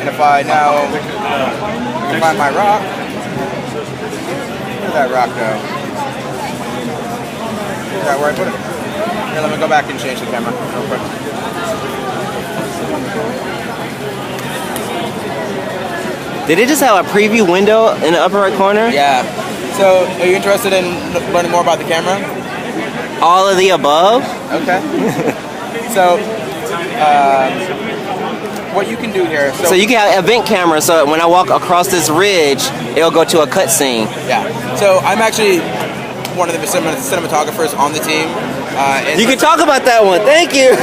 And if I now can find my rock, where'd that rock go? Is that where I put it? Here, let me go back and change the camera real quick. Did it just have a preview window in the upper right corner? Yeah. So, are you interested in learning more about the camera? All of the above? Okay. So, what you can do here. So you can have event camera, so when I walk across this ridge, it'll go to a cutscene. Yeah. So I'm actually one of the cinematographers on the team. You can talk about that one. Thank you.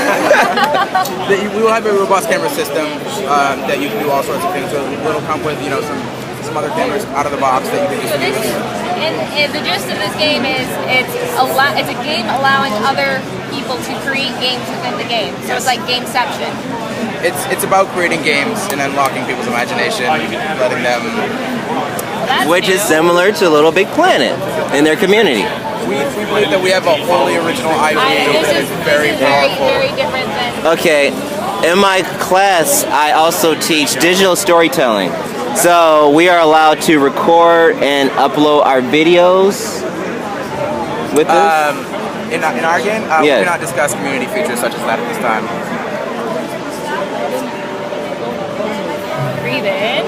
We will have a robust camera system that you can do all sorts of things. So it'll come with some other cameras out of the box that you can just use. And the gist of this game is it's a game allowing other people to create games within the game. So it's like Gameception. It's about creating games and unlocking people's imagination, letting them. Which is similar to Little Big Planet in their community. We believe that we have a wholly original IP that is very powerful. Very different than. Okay, in my class, I also teach digital storytelling. So we are allowed to record and upload our videos with this. In our game, we do not discuss community features such as that at this time. Breathe in.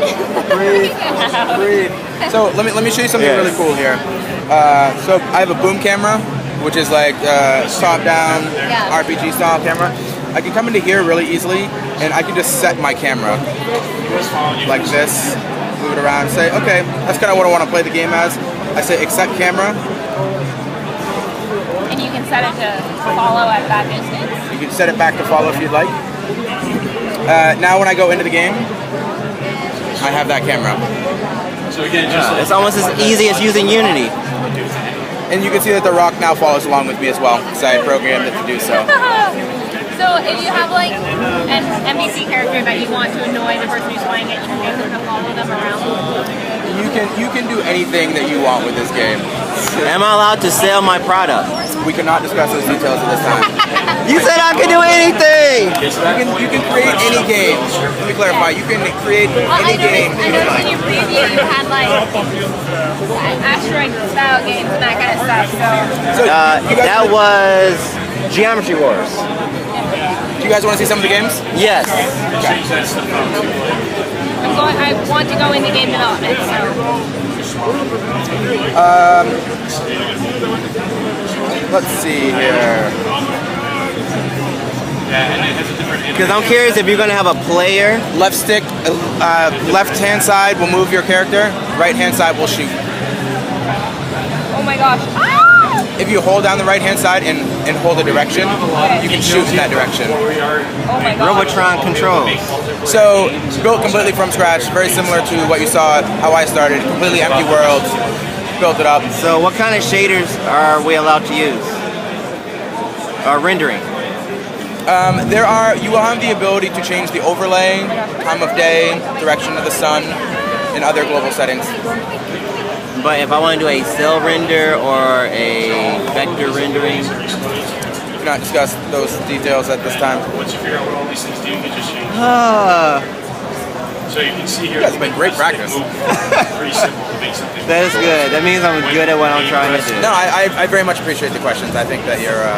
Breathe. So let me show you something really cool here. So I have a boom camera, which is like top-down RPG style camera. I can come into here really easily, and I can just set my camera like this, move it around, say, okay, that's kind of what I want to play the game as. I say accept camera. And you can set it to follow at that distance. You can set it back to follow if you'd like. Now when I go into the game, I have that camera. So again, it's almost as easy as using Unity. And you can see that the rock now follows along with me as well, because I programmed it to do so. So if you have like an NPC character that you want to annoy the person who's playing it, you can get them to follow them around. You can do anything that you want with this game. Am I allowed to sell my product? We cannot discuss those details at this time. You said I could do anything! You can create any game. Let me clarify. You can create any game. I noticed in your preview you had like asteroid style games and that kind of stuff. So that was Geometry Wars. Do you guys want to see some of the games? Yes. Okay. I want to go into game development. Let's see here. Because I'm curious if you're going to have a player. Left stick, left hand side will move your character. Right hand side will shoot. Oh my gosh. If you hold down the right hand side and hold a direction, you can shoot in that direction. Oh my god. Robotron controls. So, built completely from scratch, very similar to what you saw how I started. Completely empty world, built it up. So what kind of shaders are we allowed to use? Rendering? You will have the ability to change the overlay, time of day, direction of the sun, and other global settings. But if I want to do a cell render or a vector rendering, we cannot discuss those details at this time. Once you figure out what all these things do, you just change. So you can see here. You guys have been great practice. Pretty simple to make something. That is good. That means I'm good at what I'm trying to do. No, I very much appreciate the questions. I think that you're.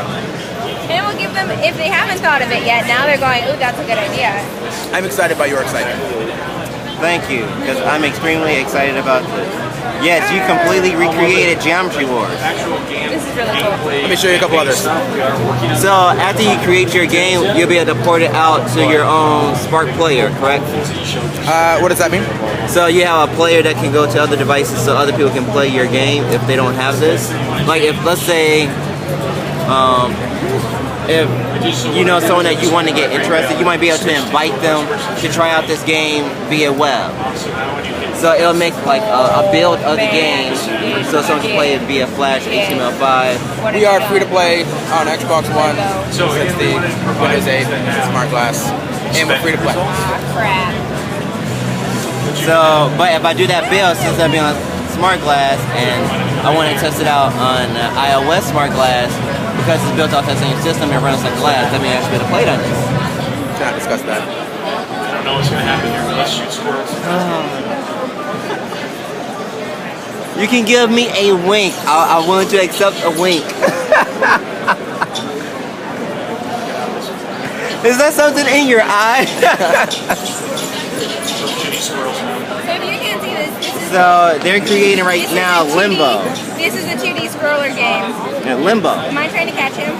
And we'll give them, if they haven't thought of it yet, now they're going, ooh, that's a good idea. I'm excited by your excitement. Thank you, because I'm extremely excited about this. Yes, you completely recreated Geometry Wars. This is really cool. Let me show you a couple others. So after you create your game, you'll be able to port it out to your own Spark player, correct? What does that mean? So you have a player that can go to other devices so other people can play your game if they don't have this. Like if, let's say, if you know someone that you want to get interested, you might be able to invite them to try out this game via web. So it'll make like a build of the game so someone can play it via Flash, HTML5. We are free to play on Xbox One, 360, Windows 8, Smart Glass, and we're free to play. So, but if I do that build, since I'll be on Smart Glass and I want to test it out on iOS Smart Glass, because it's built off that same system and runs like glass, that means I should be able to play it on this. Cannot discuss that. I don't know what's going to happen here. let's shoot squirrels. You can give me a wink. I want to accept a wink. Is that something in your eye? Shitty squirrels. So if you can't see this is So they're creating right this is now a 2D Limbo. This is a 2D scroller game. Yeah, Limbo. Am I trying to catch him?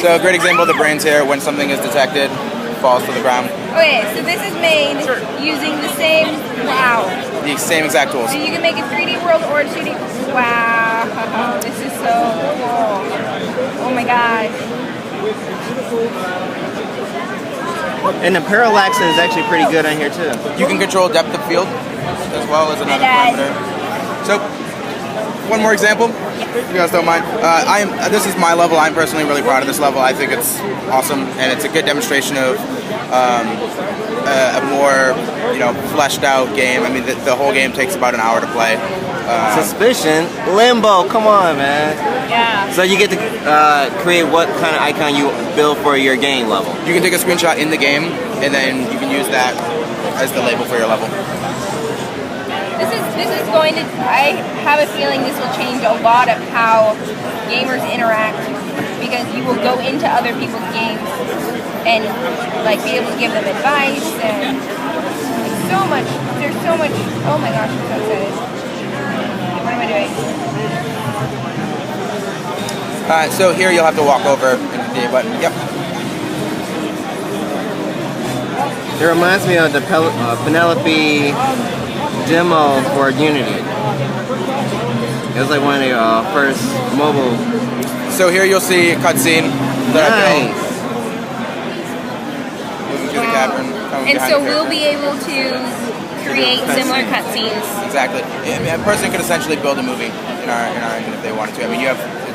So a great example of the brains here, when something is detected, falls to the ground. Okay, so this is made using the same, wow. The same exact tools. So you can make a 3D world or a 2D, wow, this is so cool. Oh my gosh. And the parallax is actually pretty good on here too. You can control depth of field as well as another parameter. So, one more example, if you guys don't mind. This is my level. I'm personally really proud of this level. I think it's awesome, and it's a good demonstration of a more, fleshed out game. I mean, the whole game takes about an hour to play. Suspicion, Limbo. Come on, man. Yeah. So you get to create what kind of icon you build for your game level. You can take a screenshot in the game, and then you can use that as the label for your level. This is going to, I have a feeling this will change a lot of how gamers interact, because you will go into other people's games and like be able to give them advice, and there's so much, oh my gosh, I'm so excited. What am I doing? So here you'll have to walk over into the A button. Yep. It reminds me of the Penelope demo for Unity. It was like one of the first mobile. So here you'll see a cutscene that I built. Nice. Moving through the cavern. coming And behind so the we'll character. be able to create similar cutscenes. Exactly. A person could essentially build a movie in our engine if they wanted to. I mean,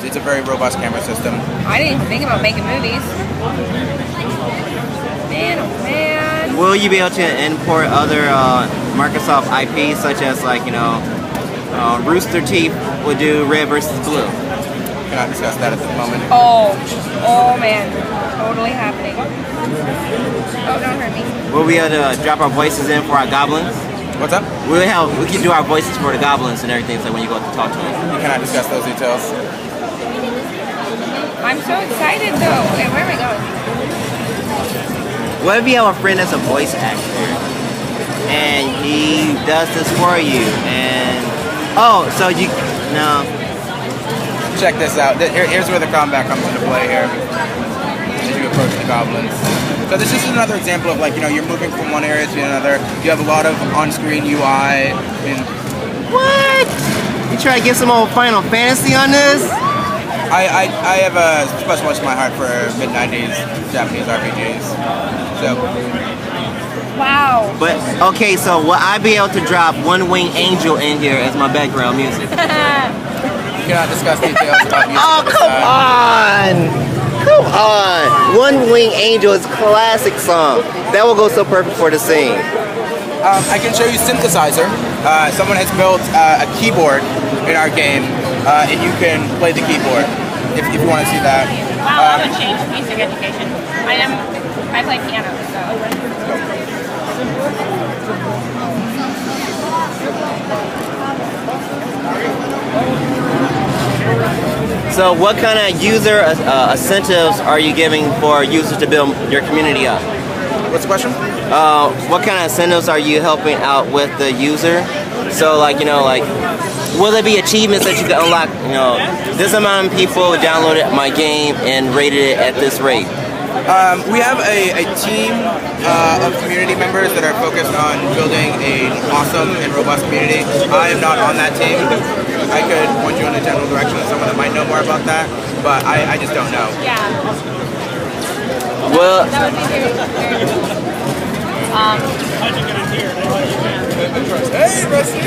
it's a very robust camera system. I didn't even think about making movies. Man, oh man. Will you be able to import other Microsoft IPs, such as Rooster Teeth would do Red versus Blue? Cannot discuss that at the moment. Oh man. Totally happening. Oh, don't hurt me. Will we be able to drop our voices in for our goblins? What's up? We can do our voices for the goblins and everything, so when you go to talk to them. You cannot discuss those details. I'm so excited though. Okay, where am I going? What if you have a friend that's a voice actor and he does this for you, and Check this out. Here's where the combat comes into play here. As you approach the goblins. So this is another example of you're moving from one area to another. You have a lot of on-screen UI. what? You try to get some old Final Fantasy on this? I have a special place in my heart for mid-90s Japanese RPGs. So. Wow. But okay, so will I be able to drop One Wing Angel in here as my background music? You cannot discuss details about music. Oh, come on! Come on! One Wing Angel is a classic song. That will go so perfect for the scene. I can show you synthesizer. Someone has built a keyboard in our game, and you can play the keyboard if you want to see that. Wow, that would change music education. I play piano, so. So what kind of user incentives are you giving for users to build your community up? What's the question? What kind of incentives are you helping out with the user? So will there be achievements that you can unlock? This amount of people downloaded my game and rated it at this rate. We have a team of community members that are focused on building an awesome and robust community. I am not on that team. I could point you in a general direction of someone that might know more about that, but I just don't know. Yeah. Well, That would be very, very Hey, Rusty!